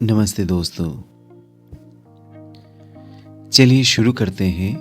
नमस्ते दोस्तों। चलिए शुरू करते हैं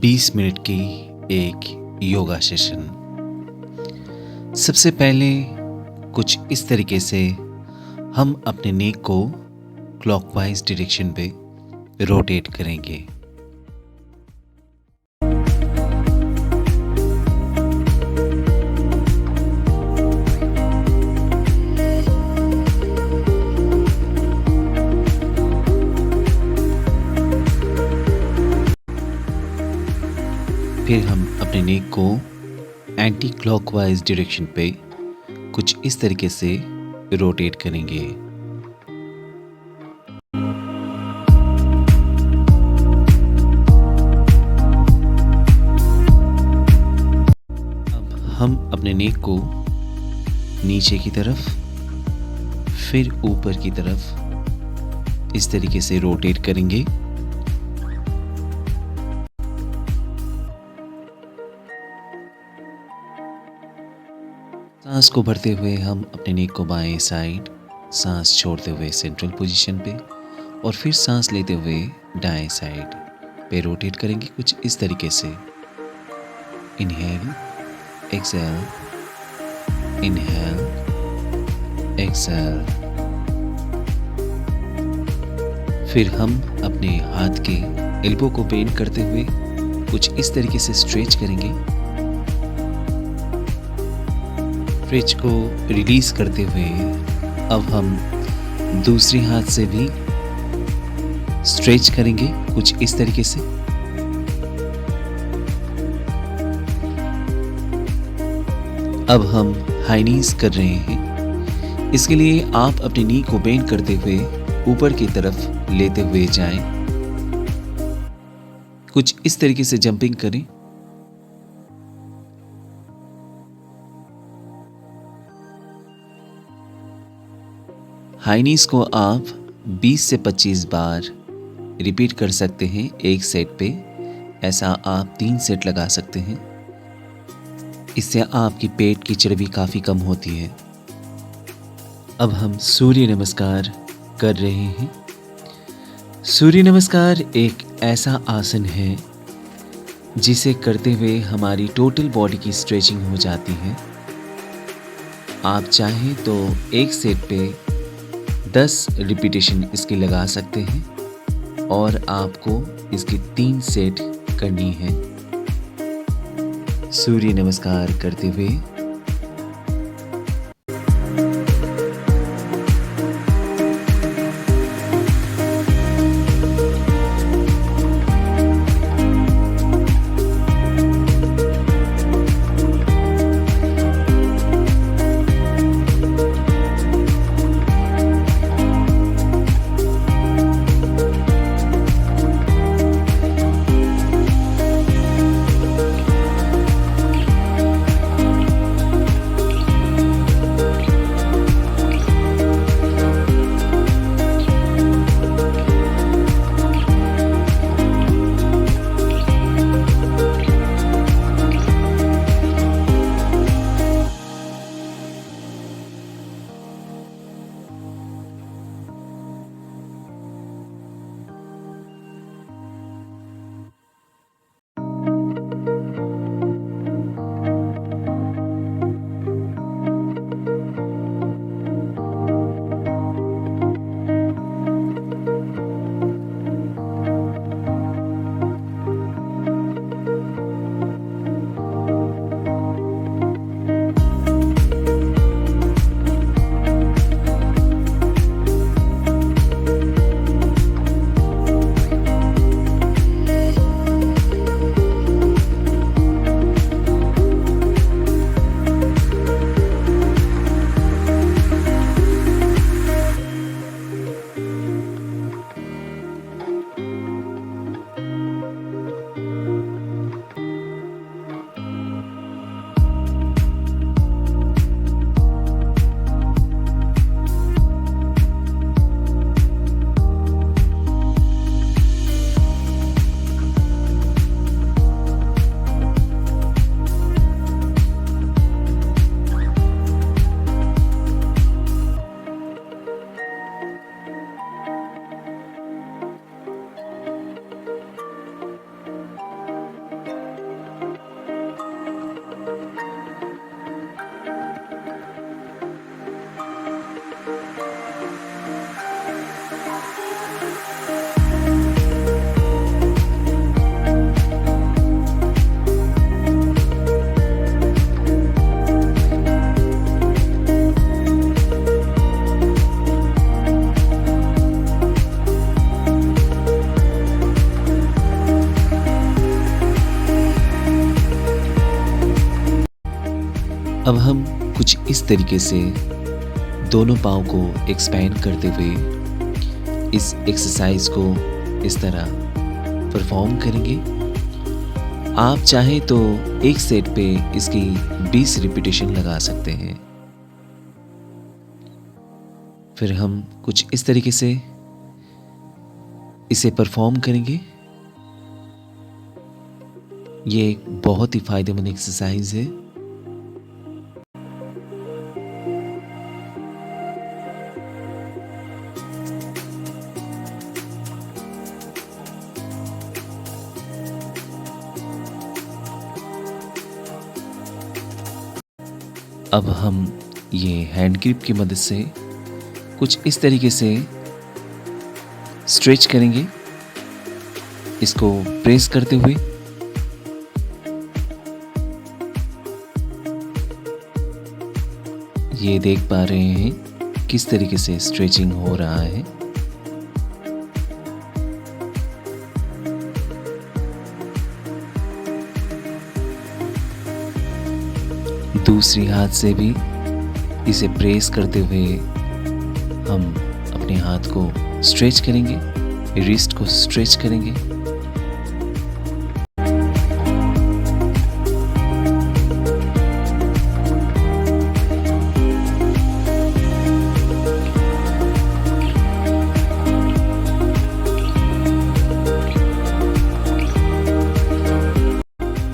20 मिनट की एक योगा सेशन। सबसे पहले कुछ इस तरीके से हम अपने नेक को क्लॉकवाइज डायरेक्शन पे रोटेट करेंगे। फिर हम अपने नेक को एंटी क्लॉकवाइज डायरेक्शन पे कुछ इस तरीके से रोटेट करेंगे। अब हम अपने नेक को नीचे की तरफ फिर ऊपर की तरफ इस तरीके से रोटेट करेंगे। सांस को भरते हुए हम अपने नेक को बाएं साइड, सांस छोड़ते हुए सेंट्रल पोजीशन पे और फिर सांस लेते हुए दाएं साइड पे रोटेट करेंगे कुछ इस तरीके से। Inhale, exhale, inhale, exhale. फिर हम अपने हाथ के एल्बो को बेंड करते हुए कुछ इस तरीके से स्ट्रेच करेंगे। स्ट्रेच को रिलीज करते हुए अब हम दूसरे हाथ से भी स्ट्रेच करेंगे कुछ इस तरीके से। अब हम हाई नीज कर रहे हैं। इसके लिए आप अपनी नी को बेंड करते हुए ऊपर की तरफ लेते हुए जाएं। कुछ इस तरीके से जंपिंग करें। हाई नीज को आप 20 से 25 बार रिपीट कर सकते हैं एक सेट पे। ऐसा आप 3 सेट लगा सकते हैं। इससे आपकी पेट की चर्बी काफ़ी कम होती है। अब हम सूर्य नमस्कार कर रहे हैं। सूर्य नमस्कार एक ऐसा आसन है जिसे करते हुए हमारी टोटल बॉडी की स्ट्रेचिंग हो जाती है। आप चाहें तो एक सेट पे 10 रिपीटेशन इसकी लगा सकते हैं और आपको इसकी 3 सेट करनी है। सूर्य नमस्कार करते हुए अब हम कुछ इस तरीके से दोनों पाँव को एक्सपैंड करते हुए इस एक्सरसाइज को इस तरह परफॉर्म करेंगे। आप चाहें तो एक सेट पे इसकी 20 रिपीटेशन लगा सकते हैं। फिर हम कुछ इस तरीके से इसे परफॉर्म करेंगे। ये एक बहुत ही फायदेमंद एक्सरसाइज है। अब हम ये हैंड ग्रिप की मदद से कुछ इस तरीके से स्ट्रेच करेंगे, इसको प्रेस करते हुए। ये देख पा रहे हैं किस तरीके से स्ट्रेचिंग हो रहा है। दूसरी हाथ से भी इसे प्रेस करते हुए हम अपने हाथ को स्ट्रेच करेंगे, रिस्ट को स्ट्रेच करेंगे।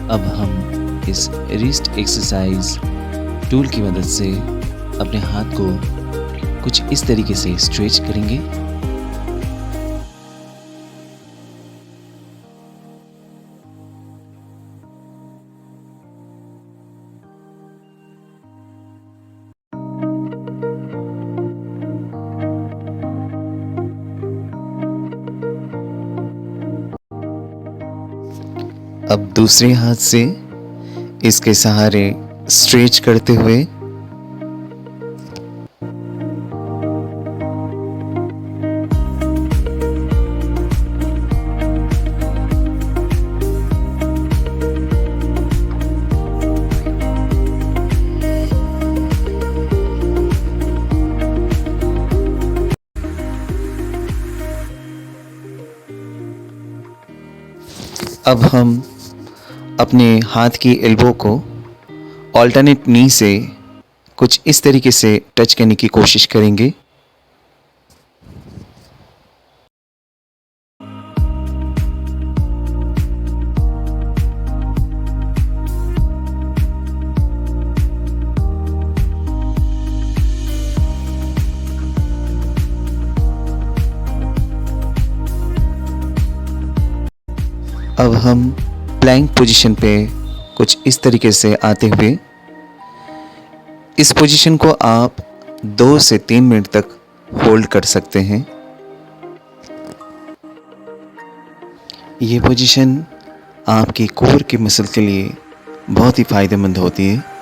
अब हम इस रिस्ट एक्सरसाइज टूल की मदद से अपने हाथ को कुछ इस तरीके से स्ट्रेच करेंगे। अब दूसरे हाथ से इसके सहारे स्ट्रेच करते हुए अब हम अपने हाथ की एल्बो को ऑल्टरनेट नी से कुछ इस तरीके से टच करने की कोशिश करेंगे। अब हम प्लैंक पोजीशन पे कुछ इस तरीके से आते हुए इस पोजीशन को आप 2 से 3 मिनट तक होल्ड कर सकते हैं। ये पोजीशन आपकी कोर के मसल के लिए बहुत ही फायदेमंद होती है।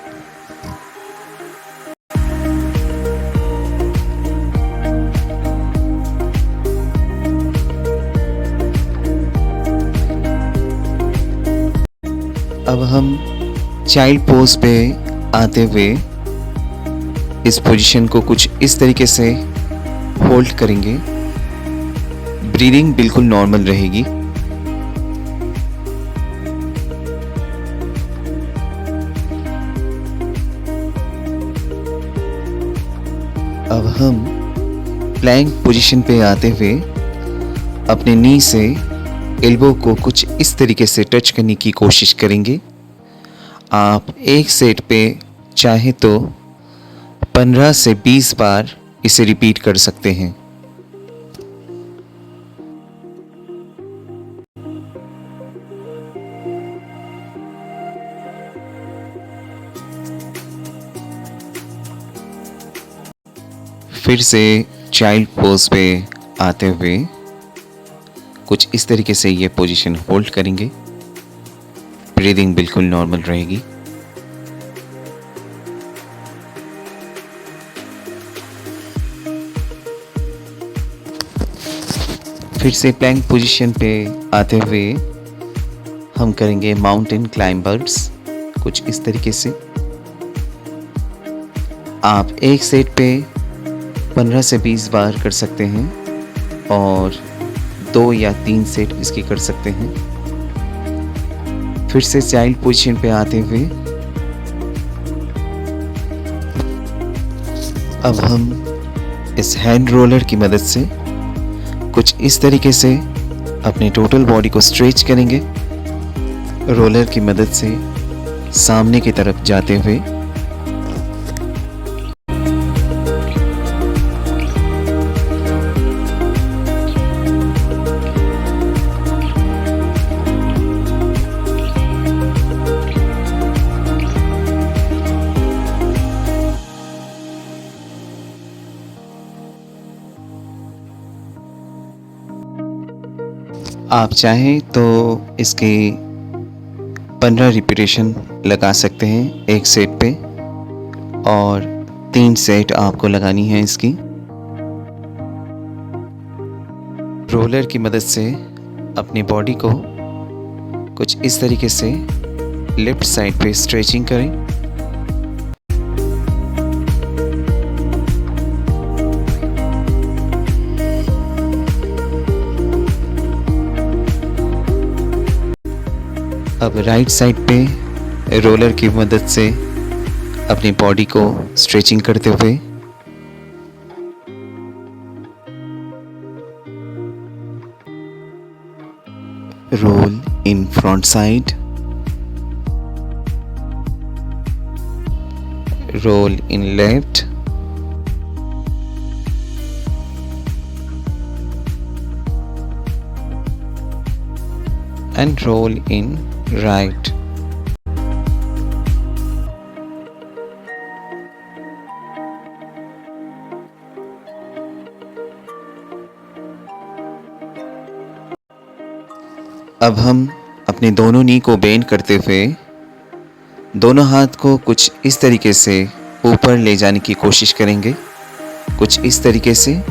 अब हम चाइल्ड पोज पे आते हुए इस पोजीशन को कुछ इस तरीके से होल्ड करेंगे। ब्रीदिंग बिल्कुल नॉर्मल रहेगी। अब हम प्लैंक पोजीशन पे आते हुए अपने नी से एल्बो को कुछ इस तरीके से टच करने की कोशिश करेंगे। आप एक सेट पे चाहे तो 15 से 20 बार इसे रिपीट कर सकते हैं। फिर से चाइल्ड पोज पे आते हुए कुछ इस तरीके से ये पोजीशन होल्ड करेंगे। ब्रीदिंग बिल्कुल नॉर्मल रहेगी। फिर से प्लैंक पोजीशन पे आते हुए हम करेंगे माउंटेन क्लाइंबर्स कुछ इस तरीके से। आप एक सेट पे 15 से 20 बार कर सकते हैं और 2 या 3 सेट इसकी कर सकते हैं। फिर से चाइल्ड पोजीशन पे आते हुए अब हम इस हैंड रोलर की मदद से कुछ इस तरीके से अपने टोटल बॉडी को स्ट्रेच करेंगे, रोलर की मदद से सामने की तरफ जाते हुए। आप चाहें तो इसके 15 रिपीटेशन लगा सकते हैं एक सेट पे और 3 सेट आपको लगानी है इसकी। रोलर की मदद से अपनी बॉडी को कुछ इस तरीके से लेफ्ट साइड पे स्ट्रेचिंग करें। अब राइट साइड पे रोलर की मदद से अपनी बॉडी को स्ट्रेचिंग करते हुए roll in front side, roll in left, and roll in right. अब हम अपने दोनों नी को बेंड करते हुए दोनों हाथ को कुछ इस तरीके से ऊपर ले जाने की कोशिश करेंगे, कुछ इस तरीके से।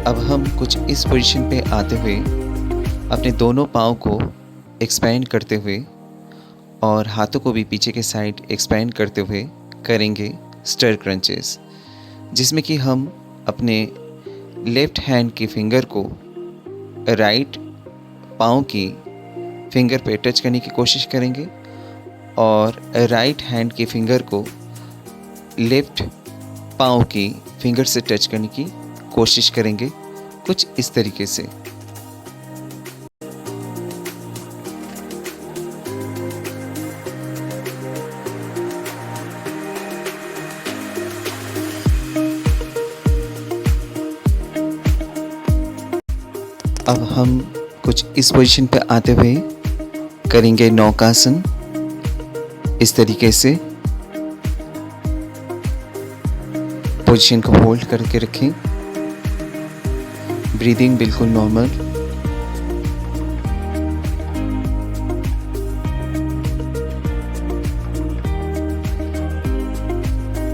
अब हम कुछ इस पोजीशन पे आते हुए अपने दोनों पाँव को एक्सपेंड करते हुए और हाथों को भी पीछे के साइड एक्सपेंड करते हुए करेंगे स्टर क्रंचेस, जिसमें कि हम अपने लेफ़्ट हैंड की फिंगर को राइट पाँव की फिंगर पे टच करने की कोशिश करेंगे और राइट हैंड की फिंगर को लेफ़्ट पाँव की फिंगर से टच करने की कोशिश करेंगे, कुछ इस तरीके से। अब हम कुछ इस पोजीशन पे आते हुए करेंगे नौकासन, इस तरीके से। पोजीशन को होल्ड करके रखें, ब्रीदिंग बिल्कुल नॉर्मल।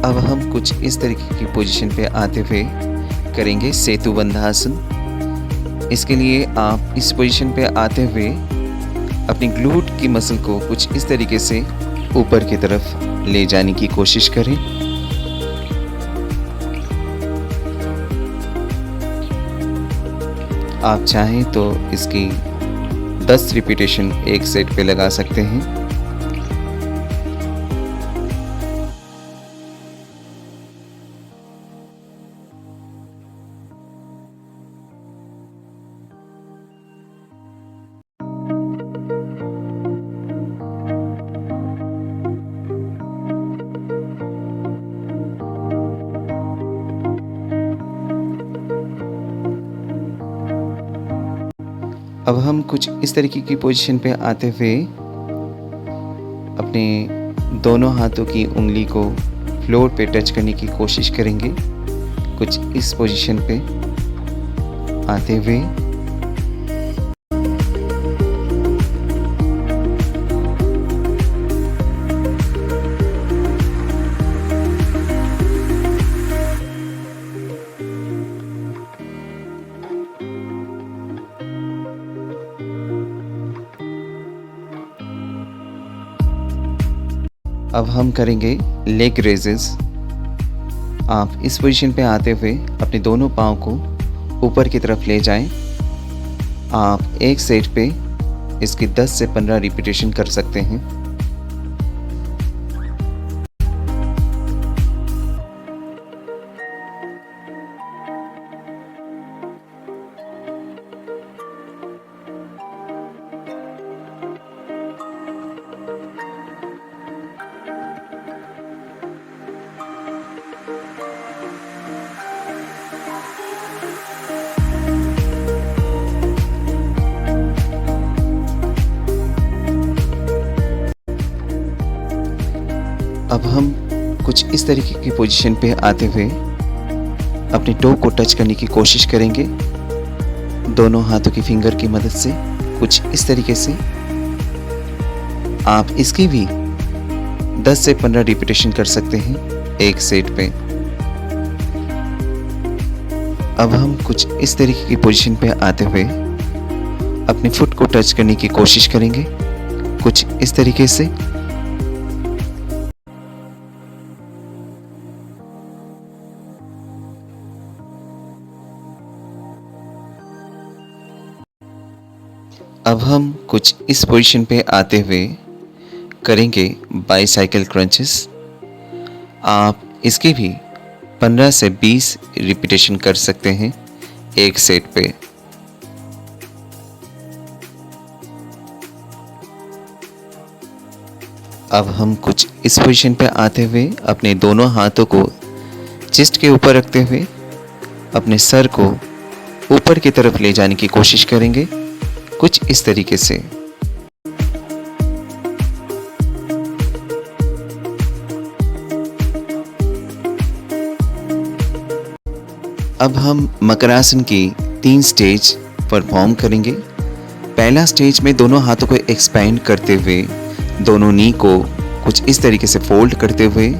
अब हम कुछ इस तरीके की पोजीशन पे आते हुए करेंगे सेतु बंधासन। इसके लिए आप इस पोजीशन पे आते हुए अपनी ग्लूट की मसल को कुछ इस तरीके से ऊपर की तरफ ले जाने की कोशिश करें। आप चाहें तो इसकी 10 रिपीटेशन एक सेट पे लगा सकते हैं। अब हम कुछ इस तरीके की पोजीशन पे आते हुए अपने दोनों हाथों की उंगली को फ्लोर पे टच करने की कोशिश करेंगे, कुछ इस पोजीशन पे आते हुए। अब हम करेंगे लेग रेजेस। आप इस पोजीशन पे आते हुए अपने दोनों पाँव को ऊपर की तरफ ले जाएं। आप एक सेट पे इसकी 10 से 15 रिपीटेशन कर सकते हैं। अब हम कुछ इस तरीके की पोजीशन पे आते हुए अपनी टो को टच करने की कोशिश करेंगे दोनों हाथों की फिंगर की मदद से, कुछ इस तरीके से। आप इसकी भी 10 से 15 रिपीटेशन कर सकते हैं एक सेट पे। अब हम कुछ इस तरीके की पोजीशन पे आते हुए अपने फुट को टच करने की कोशिश करेंगे, कुछ इस तरीके से। अब हम कुछ इस पोजीशन पे आते हुए करेंगे बाईसाइकिल क्रंचेस। आप इसके भी 15 से 20 रिपीटेशन कर सकते हैं एक सेट पे। अब हम कुछ इस पोजीशन पे आते हुए अपने दोनों हाथों को चेस्ट के ऊपर रखते हुए अपने सर को ऊपर की तरफ ले जाने की कोशिश करेंगे, कुछ इस तरीके से। अब हम मकरासन की 3 स्टेज परफॉर्म करेंगे। पहला स्टेज में दोनों हाथों को एक्सपेंड करते हुए दोनों नी को कुछ इस तरीके से फोल्ड करते हुए,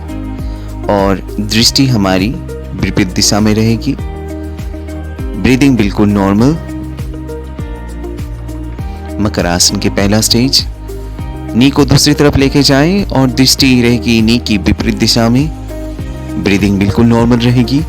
और दृष्टि हमारी विपरीत दिशा में रहेगी। ब्रीदिंग बिल्कुल नॉर्मल। मकरासन के पहला स्टेज, नी को दूसरी तरफ लेके जाएं और दृष्टि रहेगी नी की विपरीत दिशा में। ब्रीदिंग बिल्कुल नॉर्मल रहेगी।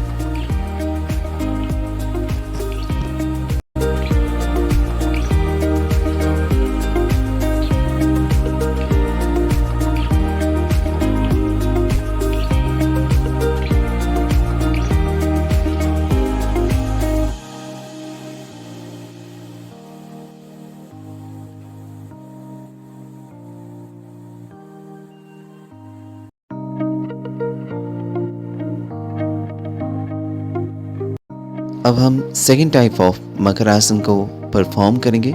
अब हम सेकेंड टाइप ऑफ मकरासन को परफॉर्म करेंगे,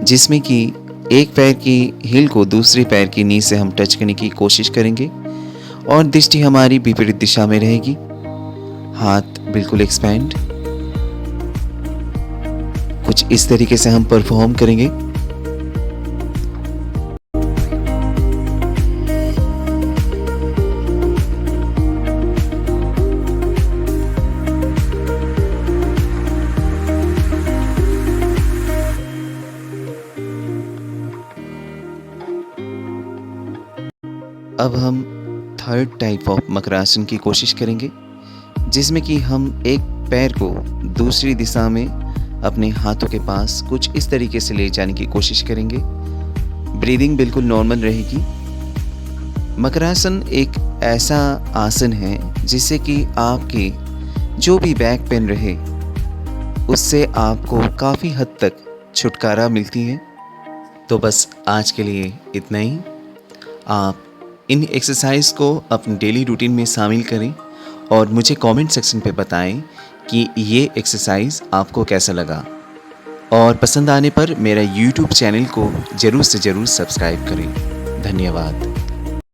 जिसमें कि एक पैर की हील को दूसरे पैर की नी से हम टच करने की कोशिश करेंगे और दृष्टि हमारी विपरीत दिशा में रहेगी। हाथ बिल्कुल एक्सपेंड, कुछ इस तरीके से हम परफॉर्म करेंगे। अब हम थर्ड टाइप ऑफ मकरासन की कोशिश करेंगे, जिसमें कि हम एक पैर को दूसरी दिशा में अपने हाथों के पास कुछ इस तरीके से ले जाने की कोशिश करेंगे। ब्रीदिंग बिल्कुल नॉर्मल रहेगी। मकरासन एक ऐसा आसन है जिससे कि आपकी जो भी बैक पेन रहे उससे आपको काफ़ी हद तक छुटकारा मिलती है। तो बस आज के लिए इतना ही। आप इन एक्सरसाइज को अपने डेली रूटीन में शामिल करें और मुझे कमेंट सेक्शन पे बताएं कि ये एक्सरसाइज आपको कैसा लगा, और पसंद आने पर मेरा YouTube चैनल को ज़रूर से ज़रूर सब्सक्राइब करें। धन्यवाद।